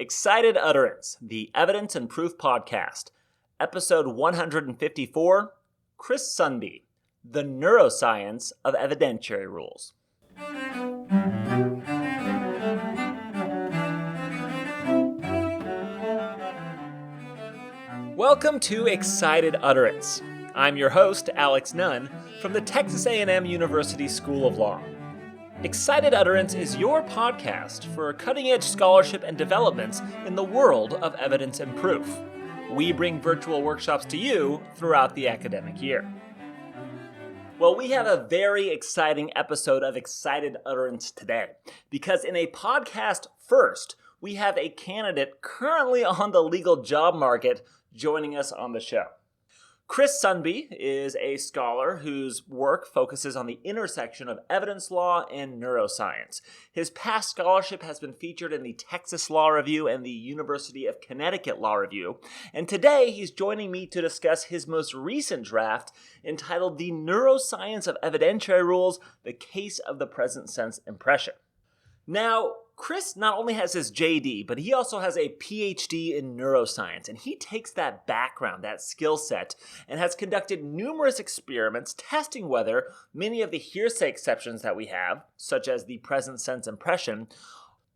Excited Utterance, the Evidence and Proof Podcast, Episode 154, Chris Sundby, The Neuroscience of Evidentiary Rules. Welcome to Excited Utterance. I'm your host, Alex Nunn, from the Texas A&M University School of Law. Excited Utterance is your podcast for cutting-edge scholarship and developments in the world of evidence and proof. We bring virtual workshops to you throughout the academic year. Well, we have a very exciting episode of Excited Utterance today, because in a podcast first, we have a candidate currently on the legal job market joining us on the show. Chris Sundby is a scholar whose work focuses on the intersection of evidence law and neuroscience. His past scholarship has been featured in the Texas Law Review and the University of Connecticut Law Review, and today he's joining me to discuss his most recent draft entitled The Neuroscience of Evidentiary Rules, the Case of the Present Sense Impression. Now, Chris not only has his JD, but he also has a PhD in neuroscience, and he takes that background, that skill set, and has conducted numerous experiments testing whether many of the hearsay exceptions that we have, such as the present sense impression,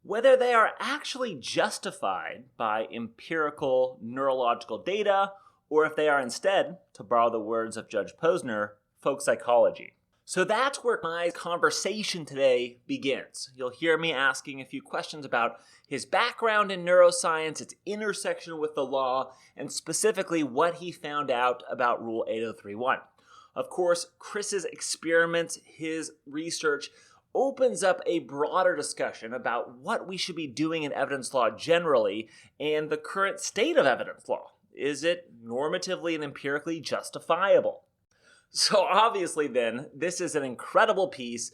whether they are actually justified by empirical neurological data, or if they are instead, to borrow the words of Judge Posner, folk psychology. So that's where my conversation today begins. You'll hear me asking a few questions about his background in neuroscience, its intersection with the law, and specifically what he found out about Rule 8031. Of course, Chris's experiments, his research, opens up a broader discussion about what we should be doing in evidence law generally and the current state of evidence law. Is it normatively and empirically justifiable? So obviously then, this is an incredible piece.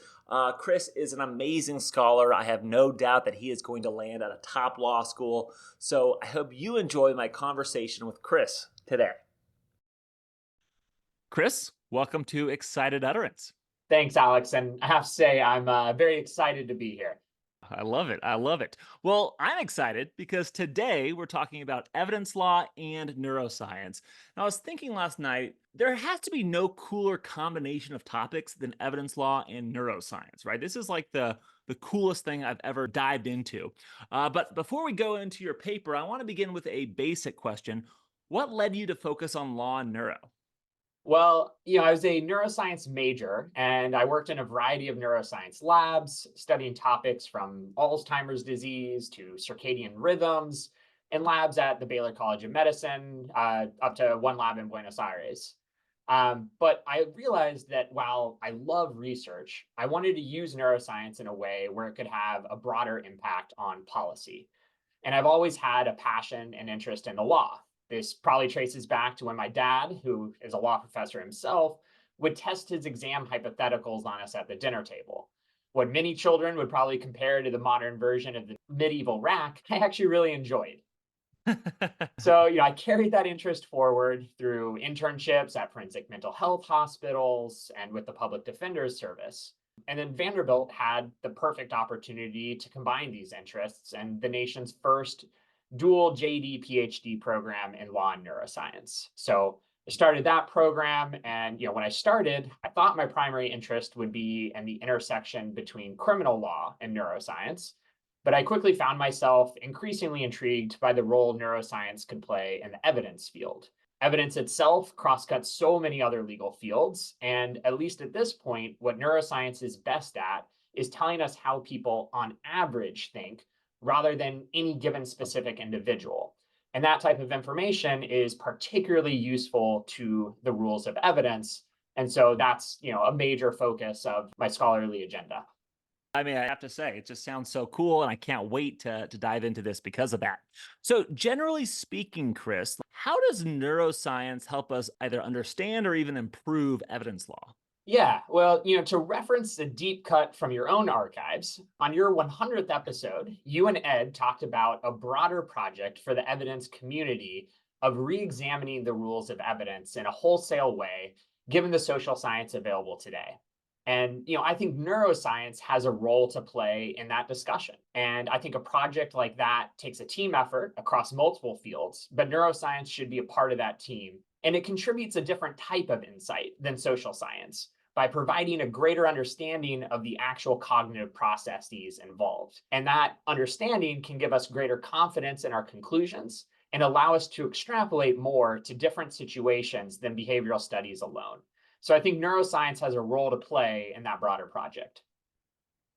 Chris is an amazing scholar. I have no doubt that he is going to land at a top law school. So I hope you enjoy my conversation with Chris today. Chris, welcome to Excited Utterance. Thanks, Alex. And I have to say, I'm very excited to be here. I love it. I love it. Well, I'm excited because today we're talking about evidence law and neuroscience. And I was thinking last night, there has to be no cooler combination of topics than evidence law and neuroscience, right? This is like the coolest thing I've ever dived into. But before we go into your paper, I want to begin with a basic question. What led you to focus on law and neuro? Well, I was a neuroscience major, and I worked in a variety of neuroscience labs, studying topics from Alzheimer's disease to circadian rhythms, and labs at the Baylor College of Medicine, up to one lab in Buenos Aires. But I realized that while I love research, I wanted to use neuroscience in a way where it could have a broader impact on policy. And I've always had a passion and interest in the law. This probably traces back to when my dad, who is a law professor himself, would test his exam hypotheticals on us at the dinner table. What many children would probably compare to the modern version of the medieval rack, I actually really enjoyed. So, I carried that interest forward through internships at forensic mental health hospitals and with the Public Defender's Service. And then Vanderbilt had the perfect opportunity to combine these interests and the nation's first dual JD PhD program in law and neuroscience. So I started that program. And, when I started, I thought my primary interest would be in the intersection between criminal law and neuroscience. But I quickly found myself increasingly intrigued by the role neuroscience could play in the evidence field. Evidence itself crosscuts so many other legal fields. And at least at this point, what neuroscience is best at is telling us how people on average think, rather than any given specific individual. And that type of information is particularly useful to the rules of evidence. And so that's, a major focus of my scholarly agenda. I mean, I have to say, it just sounds so cool, and I can't wait to dive into this because of that. So generally speaking, Chris, how does neuroscience help us either understand or even improve evidence law? Yeah, well, to reference the deep cut from your own archives, on your 100th episode, you and Ed talked about a broader project for the evidence community of re-examining the rules of evidence in a wholesale way, given the social science available today. And I think neuroscience has a role to play in that discussion. And I think a project like that takes a team effort across multiple fields, but neuroscience should be a part of that team. And it contributes a different type of insight than social science by providing a greater understanding of the actual cognitive processes involved. And that understanding can give us greater confidence in our conclusions and allow us to extrapolate more to different situations than behavioral studies alone. So I think neuroscience has a role to play in that broader project.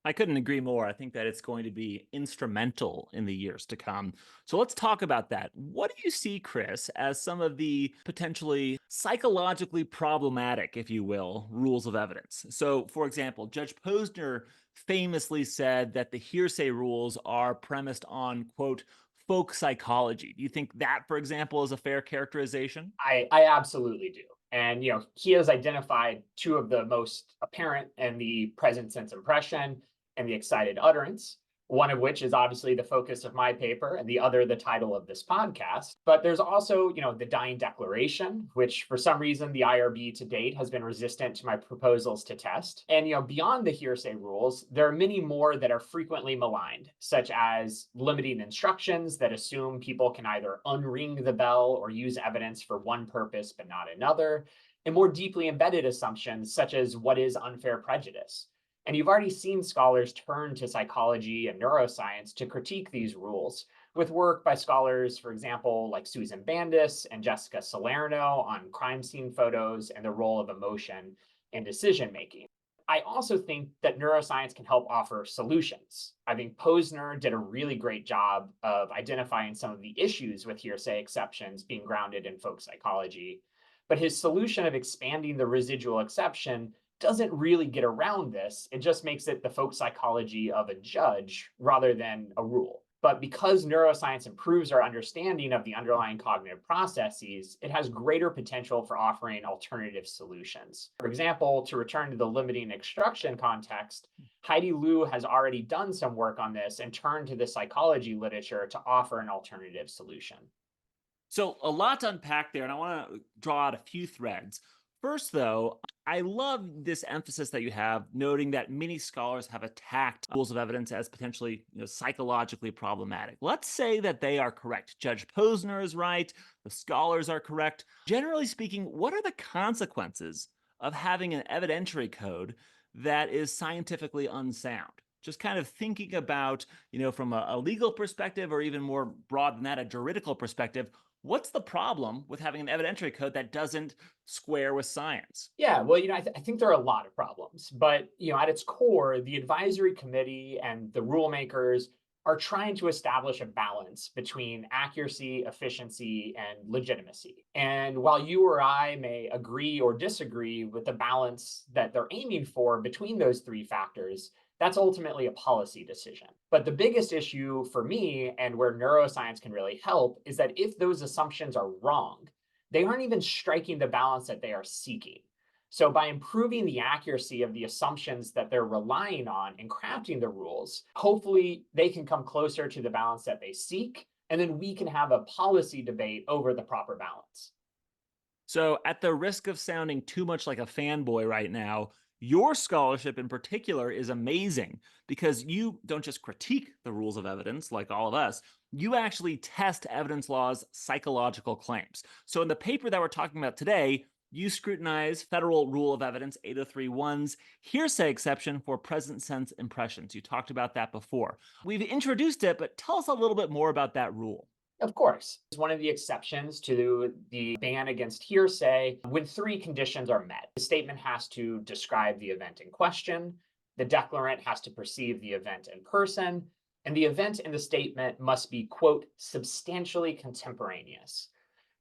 I couldn't agree more. I think that it's going to be instrumental in the years to come. So let's talk about that. What do you see, Chris, as some of the potentially psychologically problematic, if you will, rules of evidence? So, for example, Judge Posner famously said that the hearsay rules are premised on, quote, folk psychology. Do you think that, for example, is a fair characterization? I absolutely do. And he has identified two of the most apparent in the present sense impression and the excited utterance, one of which is obviously the focus of my paper, and the other the title of this podcast. But there's also, the dying declaration, which for some reason the IRB to date has been resistant to my proposals to test. And beyond the hearsay rules, there are many more that are frequently maligned, such as limiting instructions that assume people can either unring the bell or use evidence for one purpose but not another, and more deeply embedded assumptions such as what is unfair prejudice. And you've already seen scholars turn to psychology and neuroscience to critique these rules, with work by scholars, for example, like Susan Bandis and Jessica Salerno on crime scene photos and the role of emotion in decision making. I also think that neuroscience can help offer solutions. I think Posner did a really great job of identifying some of the issues with hearsay exceptions being grounded in folk psychology. But his solution of expanding the residual exception doesn't really get around this. It just makes it the folk psychology of a judge rather than a rule. But because neuroscience improves our understanding of the underlying cognitive processes, it has greater potential for offering alternative solutions. For example, to return to the limiting instruction context, Heidi Liu has already done some work on this and turned to the psychology literature to offer an alternative solution. So, a lot to unpack there, and I want to draw out a few threads. First, though, I love this emphasis that you have, noting that many scholars have attacked rules of evidence as potentially psychologically problematic. Let's say that they are correct. Judge Posner is right. The scholars are correct. Generally speaking, what are the consequences of having an evidentiary code that is scientifically unsound? Just kind of thinking about, from a legal perspective, or even more broad than that, a juridical perspective, what's the problem with having an evidentiary code that doesn't square with science? Yeah, well, I think there are a lot of problems, but at its core, the advisory committee and the rulemakers are trying to establish a balance between accuracy, efficiency, and legitimacy. And while you or I may agree or disagree with the balance that they're aiming for between those three factors, that's ultimately a policy decision. But the biggest issue for me, and where neuroscience can really help, is that if those assumptions are wrong, they aren't even striking the balance that they are seeking. So by improving the accuracy of the assumptions that they're relying on in crafting the rules, hopefully they can come closer to the balance that they seek, and then we can have a policy debate over the proper balance. So, at the risk of sounding too much like a fanboy right now, your scholarship in particular is amazing because you don't just critique the rules of evidence like all of us, you actually test evidence law's psychological claims. So, in the paper that we're talking about today, you scrutinize Federal Rule of Evidence 8031's hearsay exception for present sense impressions. You talked about that before. We've introduced it, but tell us a little bit more about that rule. Of course, it's one of the exceptions to the ban against hearsay when three conditions are met. The statement has to describe the event in question, the declarant has to perceive the event in person, and the event in the statement must be, quote, substantially contemporaneous.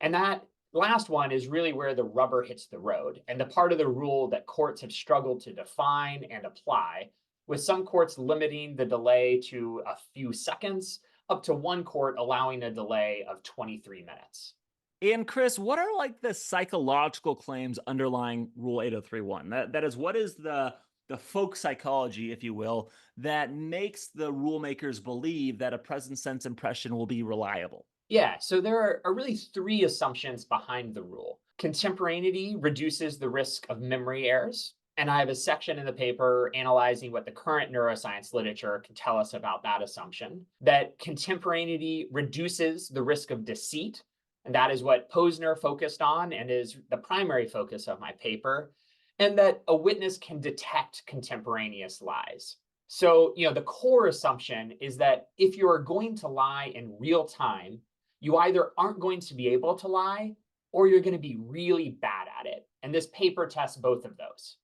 And that last one is really where the rubber hits the road, and the part of the rule that courts have struggled to define and apply, with some courts limiting the delay to a few seconds, up to one court allowing a delay of 23 minutes. And Chris, what are like the psychological claims underlying Rule 8031? That is, what is the folk psychology, if you will, that makes the rule makers believe that a present sense impression will be reliable? Yeah, so there are really three assumptions behind the rule. Contemporaneity reduces the risk of memory errors. And I have a section in the paper analyzing what the current neuroscience literature can tell us about that assumption, that contemporaneity reduces the risk of deceit. And that is what Posner focused on and is the primary focus of my paper. And that a witness can detect contemporaneous lies. So, the core assumption is that if you are going to lie in real time, you either aren't going to be able to lie or you're going to be really bad at it. And this paper tests both of those.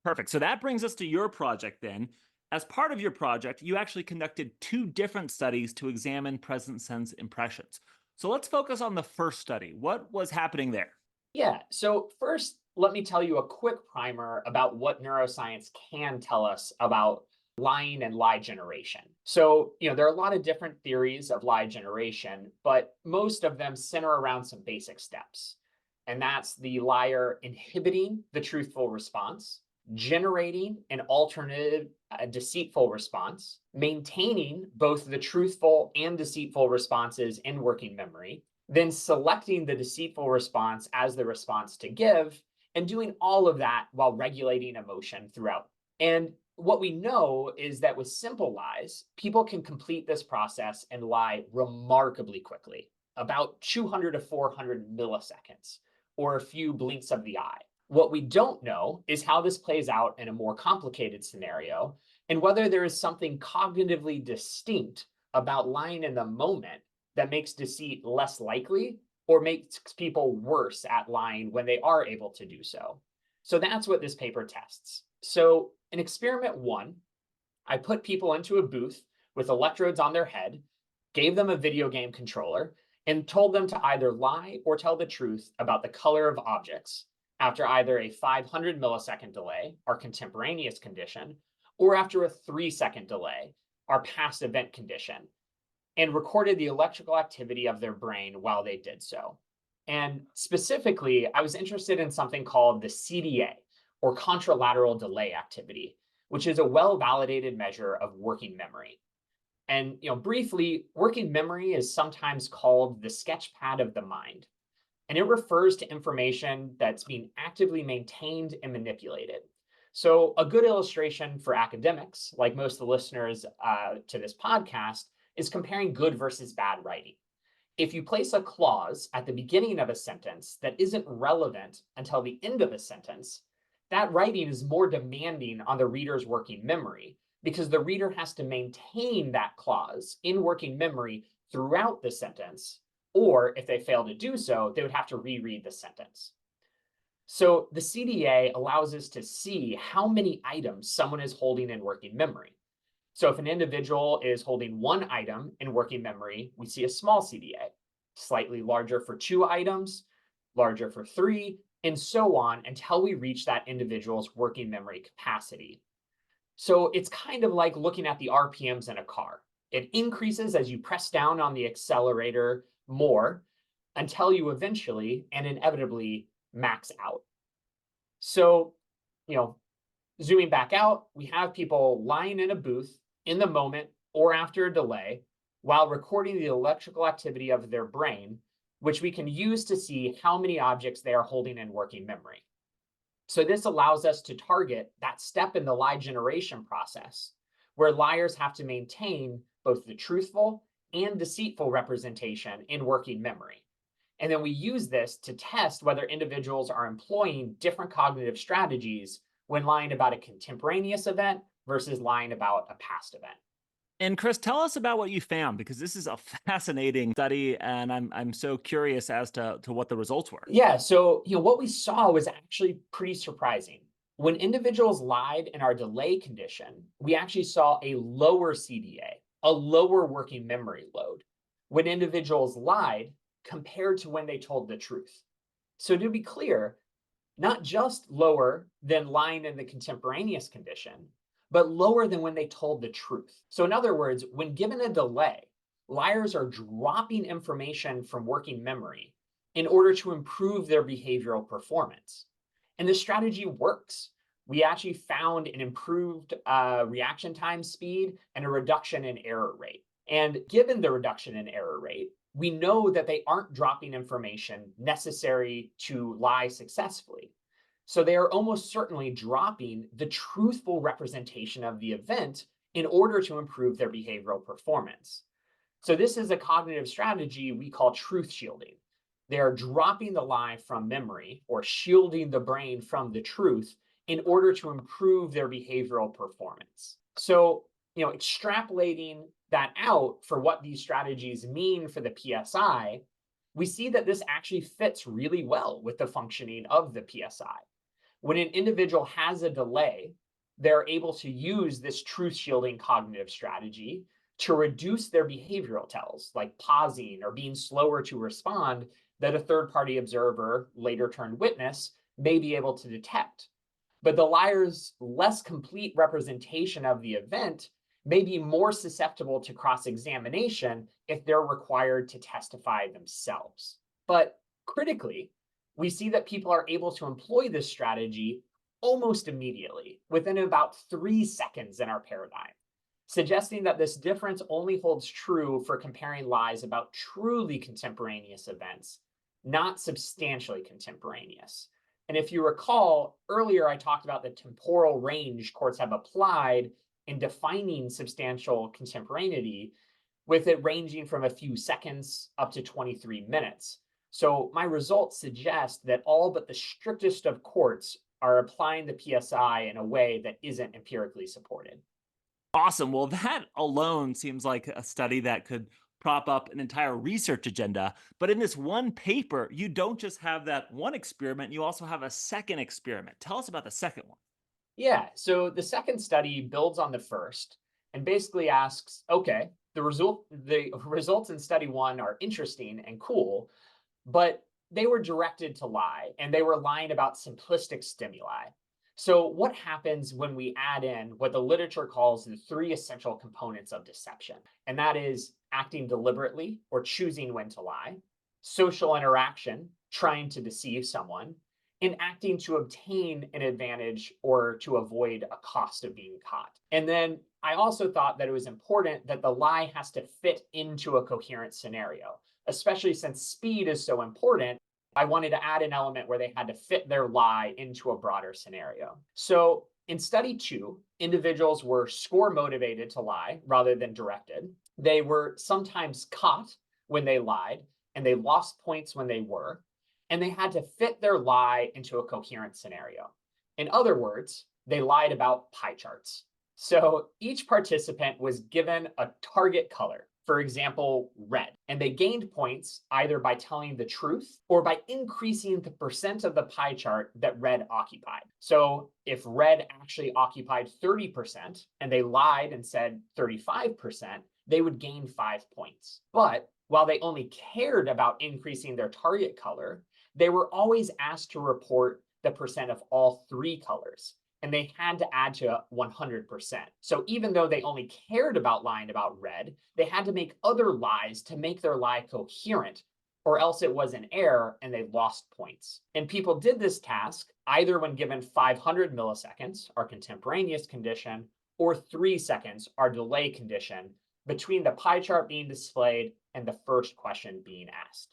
Perfect. So that brings us to your project then. As part of your project, you actually conducted 2 different studies to examine present sense impressions. So let's focus on the first study. What was happening there? Yeah. So first, let me tell you a quick primer about what neuroscience can tell us about lying and lie generation. So, there are a lot of different theories of lie generation, but most of them center around some basic steps. And that's the liar inhibiting the truthful response, generating an alternative, deceitful response, maintaining both the truthful and deceitful responses in working memory, then selecting the deceitful response as the response to give, and doing all of that while regulating emotion throughout. And what we know is that with simple lies, people can complete this process and lie remarkably quickly, about 200 to 400 milliseconds, or a few blinks of the eye. What we don't know is how this plays out in a more complicated scenario, and whether there is something cognitively distinct about lying in the moment that makes deceit less likely or makes people worse at lying when they are able to do so. So that's what this paper tests. So in experiment 1, I put people into a booth with electrodes on their head, gave them a video game controller, and told them to either lie or tell the truth about the color of objects after either a 500 millisecond delay, our contemporaneous condition, or after a 3-second delay, our past event condition, and recorded the electrical activity of their brain while they did so. And specifically, I was interested in something called the CDA, or contralateral delay activity, which is a well-validated measure of working memory. And briefly, working memory is sometimes called the sketchpad of the mind, and it refers to information that's being actively maintained and manipulated. So a good illustration for academics, like most of the listeners to this podcast, is comparing good versus bad writing. If you place a clause at the beginning of a sentence that isn't relevant until the end of a sentence, that writing is more demanding on the reader's working memory because the reader has to maintain that clause in working memory throughout the sentence, or if they fail to do so, they would have to reread the sentence. So the CDA allows us to see how many items someone is holding in working memory. So if an individual is holding one item in working memory, we see a small CDA, slightly larger for 2 items, larger for 3, and so on until we reach that individual's working memory capacity. So it's kind of like looking at the RPMs in a car. It increases as you press down on the accelerator more until you eventually and inevitably max out. So, zooming back out, we have people lying in a booth in the moment or after a delay while recording the electrical activity of their brain, which we can use to see how many objects they are holding in working memory. So this allows us to target that step in the lie generation process where liars have to maintain both the truthful and deceitful representation in working memory. And then we use this to test whether individuals are employing different cognitive strategies when lying about a contemporaneous event versus lying about a past event. And Chris, tell us about what you found, because this is a fascinating study, and I'm so curious as to what the results were. Yeah, so what we saw was actually pretty surprising. When individuals lied in our delay condition, we actually saw a lower CDA, a lower working memory load, when individuals lied compared to when they told the truth. So to be clear, not just lower than lying in the contemporaneous condition, but lower than when they told the truth. So in other words, when given a delay, liars are dropping information from working memory in order to improve their behavioral performance. And this strategy works. We actually found an improved reaction time speed and a reduction in error rate. And given the reduction in error rate, we know that they aren't dropping information necessary to lie successfully. So they are almost certainly dropping the truthful representation of the event in order to improve their behavioral performance. So this is a cognitive strategy we call truth shielding. They are dropping the lie from memory or shielding the brain from the truth in order to improve their behavioral performance. So, extrapolating that out for what these strategies mean for the PSI, we see that this actually fits really well with the functioning of the PSI. When an individual has a delay, they're able to use this truth shielding cognitive strategy to reduce their behavioral tells, like pausing or being slower to respond, that a third party observer, later turned witness, may be able to detect. But the liar's less complete representation of the event may be more susceptible to cross examination if they're required to testify themselves. But critically, we see that people are able to employ this strategy almost immediately, within about 3 seconds in our paradigm, suggesting that this difference only holds true for comparing lies about truly contemporaneous events, not substantially contemporaneous. And if you recall, earlier I talked about the temporal range courts have applied in defining substantial contemporaneity, with it ranging from a few seconds up to 23 minutes. So my results suggest that all but the strictest of courts are applying the PSI in a way that isn't empirically supported. Awesome. Well, that alone seems like a study that could prop up an entire research agenda. But in this one paper, you don't just have that one experiment, you also have a second experiment. Tell us about the second one. Yeah, so the second study builds on the first and basically asks, okay, the results in study one are interesting and cool, but they were directed to lie and they were lying about simplistic stimuli. So what happens when we add in what the literature calls the three essential components of deception? And that is acting deliberately or choosing when to lie, social interaction, trying to deceive someone, and acting to obtain an advantage or to avoid a cost of being caught. And then I also thought that it was important that the lie has to fit into a coherent scenario, especially since speed is so important. I wanted to add an element where they had to fit their lie into a broader scenario. So in study two, individuals were score motivated to lie rather than directed. They were sometimes caught when they lied, and they lost points when they were, and they had to fit their lie into a coherent scenario. In other words, they lied about pie charts. So each participant was given a target color, for example, red, and they gained points either by telling the truth or by increasing the percent of the pie chart that red occupied. So if red actually occupied 30% and they lied and said 35%, they would gain 5 points. But while they only cared about increasing their target color, they were always asked to report the percent of all three colors, and they had to add to 100%. So even though they only cared about lying about red, they had to make other lies to make their lie coherent, or else it was an error and they lost points. And people did this task either when given 500 milliseconds, our contemporaneous condition, or 3 seconds, our delay condition, between the pie chart being displayed and the first question being asked.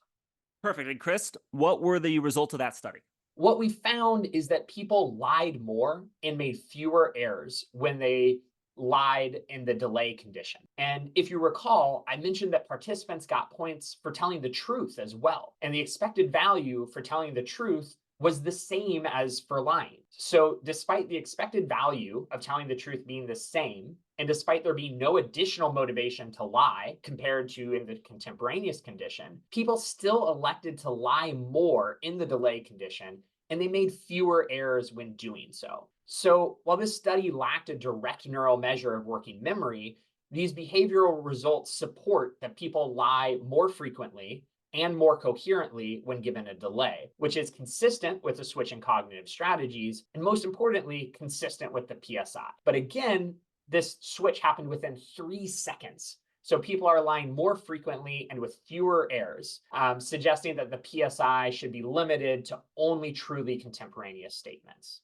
Perfect. And Chris, what were the results of that study? What we found is that people lied more and made fewer errors when they lied in the delay condition. And if you recall, I mentioned that participants got points for telling the truth as well. And the expected value for telling the truth was the same as for lying. So despite the expected value of telling the truth being the same, and despite there being no additional motivation to lie compared to in the contemporaneous condition, people still elected to lie more in the delay condition, and they made fewer errors when doing so. So while this study lacked a direct neural measure of working memory, these behavioral results support that people lie more frequently and more coherently when given a delay, which is consistent with the switch in cognitive strategies, and most importantly, consistent with the PSI. But again, this switch happened within 3 seconds. So people are lying more frequently and with fewer errors, suggesting that the PSI should be limited to only truly contemporaneous statements.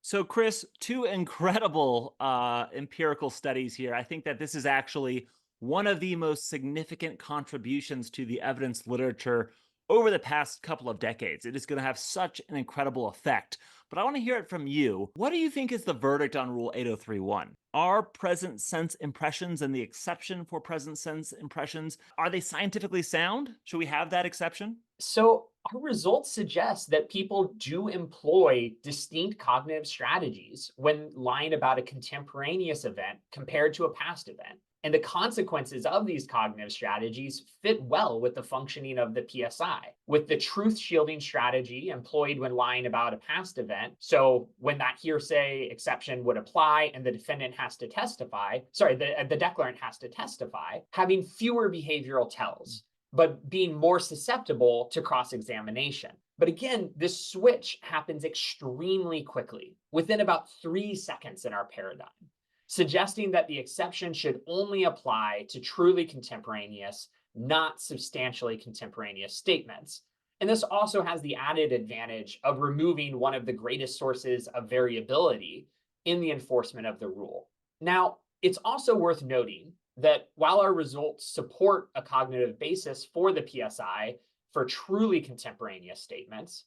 So, Chris, two incredible empirical studies here. I think that this is actually one of the most significant contributions to the evidence literature over the past couple of decades. It is going to have such an incredible effect. But I want to hear it from you. What do you think is the verdict on Rule 8031? Are present sense impressions and the exception for present sense impressions, are they scientifically sound? Should we have that exception? So, our results suggest that people do employ distinct cognitive strategies when lying about a contemporaneous event compared to a past event. And the consequences of these cognitive strategies fit well with the functioning of the PSI, with the truth shielding strategy employed when lying about a past event. So, when that hearsay exception would apply and the defendant has to testify, the declarant has to testify, having fewer behavioral tells but being more susceptible to cross-examination. But again, this switch happens extremely quickly, within about 3 seconds in our paradigm, suggesting that the exception should only apply to truly contemporaneous, not substantially contemporaneous statements. And this also has the added advantage of removing one of the greatest sources of variability in the enforcement of the rule. Now, it's also worth noting that while our results support a cognitive basis for the PSI for truly contemporaneous statements,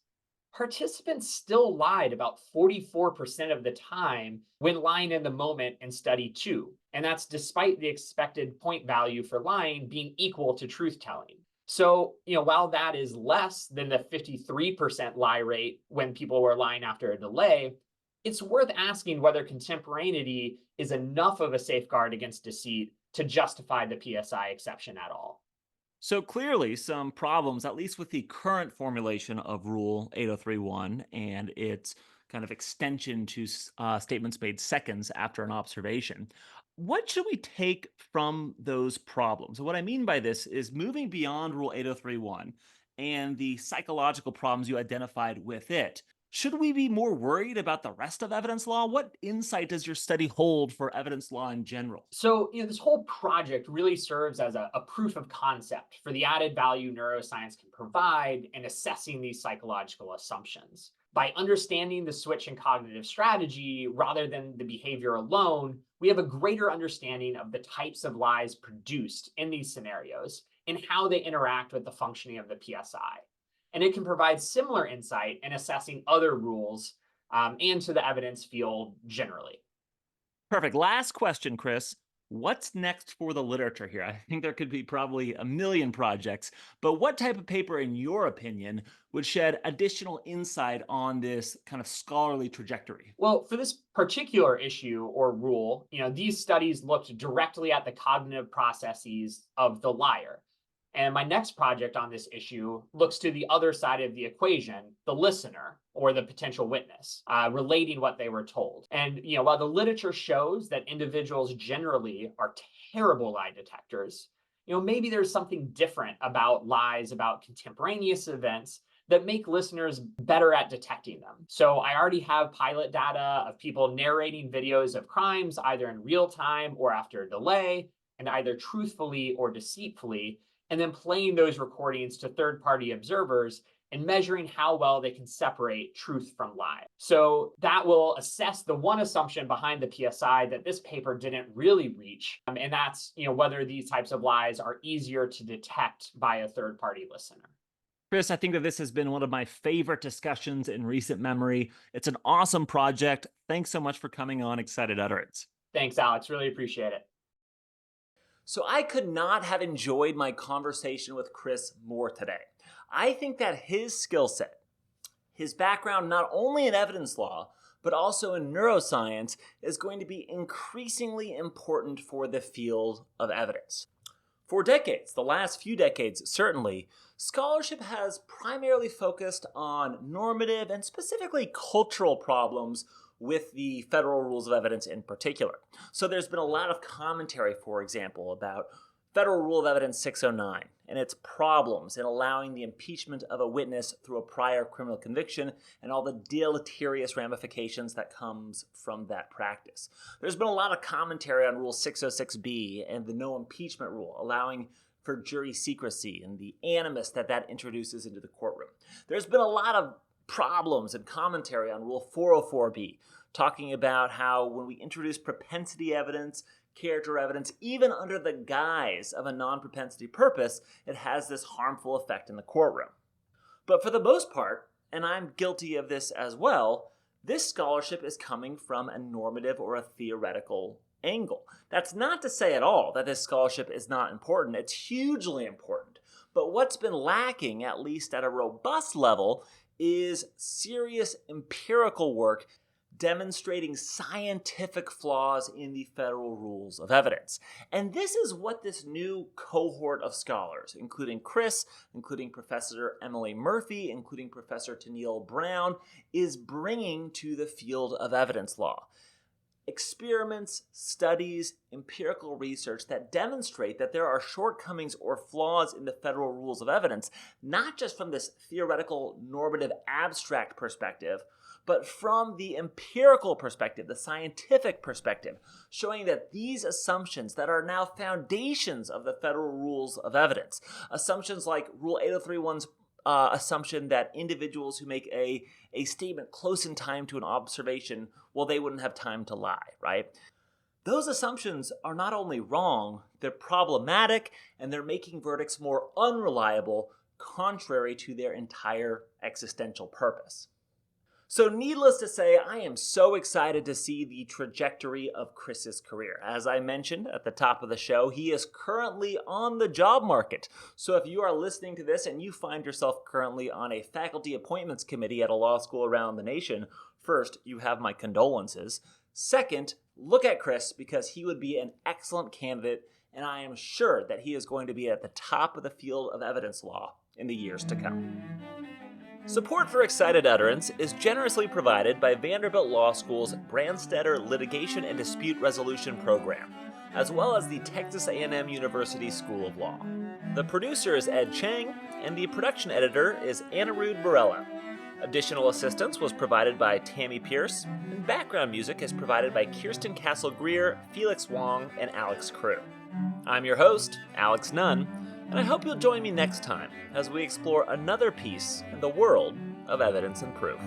participants still lied about 44% of the time when lying in the moment in study 2. And that's despite the expected point value for lying being equal to truth telling. So, while that is less than the 53% lie rate when people were lying after a delay, it's worth asking whether contemporaneity is enough of a safeguard against deceit to justify the PSI exception at all. So clearly, some problems, at least with the current formulation of Rule 8031 and its kind of extension to statements made seconds after an observation. What should we take from those problems? And what I mean by this is moving beyond Rule 8031 and the psychological problems you identified with it. Should we be more worried about the rest of evidence law? What insight does your study hold for evidence law in general? So, this whole project really serves as a proof of concept for the added value neuroscience can provide in assessing these psychological assumptions. By understanding the switch in cognitive strategy rather than the behavior alone, we have a greater understanding of the types of lies produced in these scenarios and how they interact with the functioning of the PSI. And it can provide similar insight in assessing other rules and to the evidence field generally. Perfect. Last question, Chris. What's next for the literature here? I think there could be probably a million projects, but what type of paper, in your opinion, would shed additional insight on this kind of scholarly trajectory? Well, for this particular issue or rule, these studies looked directly at the cognitive processes of the liar. And my next project on this issue looks to the other side of the equation, the listener or the potential witness, relating what they were told. And while the literature shows that individuals generally are terrible lie detectors, maybe there's something different about lies about contemporaneous events that make listeners better at detecting them. So I already have pilot data of people narrating videos of crimes either in real time or after a delay, and either truthfully or deceitfully, and then playing those recordings to third-party observers and measuring how well they can separate truth from lie. So that will assess the one assumption behind the PSI that this paper didn't really reach, and that's whether these types of lies are easier to detect by a third-party listener. Chris, I think that this has been one of my favorite discussions in recent memory. It's an awesome project. Thanks so much for coming on Excited Utterance. Thanks, Alex. Really appreciate it. So I could not have enjoyed my conversation with Chris more today. I think that his skill set, his background not only in evidence law, but also in neuroscience, is going to be increasingly important for the field of evidence. For decades, the last few decades certainly, scholarship has primarily focused on normative and specifically cultural problems with the federal rules of evidence in particular. So there's been a lot of commentary, for example, about Federal Rule of Evidence 609 and its problems in allowing the impeachment of a witness through a prior criminal conviction and all the deleterious ramifications that comes from that practice. There's been a lot of commentary on Rule 606B and the no impeachment rule, allowing for jury secrecy and the animus that introduces into the courtroom. There's been a lot of problems and commentary on Rule 404B, talking about how when we introduce propensity evidence, character evidence, even under the guise of a non-propensity purpose, it has this harmful effect in the courtroom. But for the most part, and I'm guilty of this as well, this scholarship is coming from a normative or a theoretical angle. That's not to say at all that this scholarship is not important. It's hugely important. But what's been lacking, at least at a robust level, is serious empirical work demonstrating scientific flaws in the federal rules of evidence. And this is what this new cohort of scholars, including Chris, including Professor Emily Murphy, including Professor Tennille Brown, is bringing to the field of evidence law. Experiments, studies, empirical research that demonstrate that there are shortcomings or flaws in the federal rules of evidence, not just from this theoretical, normative, abstract perspective, but from the empirical perspective, the scientific perspective, showing that these assumptions that are now foundations of the federal rules of evidence, assumptions like Rule 8031's assumption that individuals who make a statement close in time to an observation, well, they wouldn't have time to lie, right? Those assumptions are not only wrong, they're problematic, and they're making verdicts more unreliable, contrary to their entire existential purpose. So needless to say, I am so excited to see the trajectory of Chris's career. As I mentioned at the top of the show, he is currently on the job market. So if you are listening to this and you find yourself currently on a faculty appointments committee at a law school around the nation, first, you have my condolences. Second, look at Chris because he would be an excellent candidate, and I am sure that he is going to be at the top of the field of evidence law in the years to come. Support for Excited Utterance is generously provided by Vanderbilt Law School's Branstetter Litigation and Dispute Resolution Program, as well as the Texas A&M University School of Law. The producer is Ed Chang, and the production editor is Anirudh Varela. Additional assistance was provided by Tammy Pierce, and background music is provided by Kirsten Castle-Greer, Felix Wong, and Alex Crew. I'm your host, Alex Nunn, and I hope you'll join me next time as we explore another piece in the world of evidence and proof.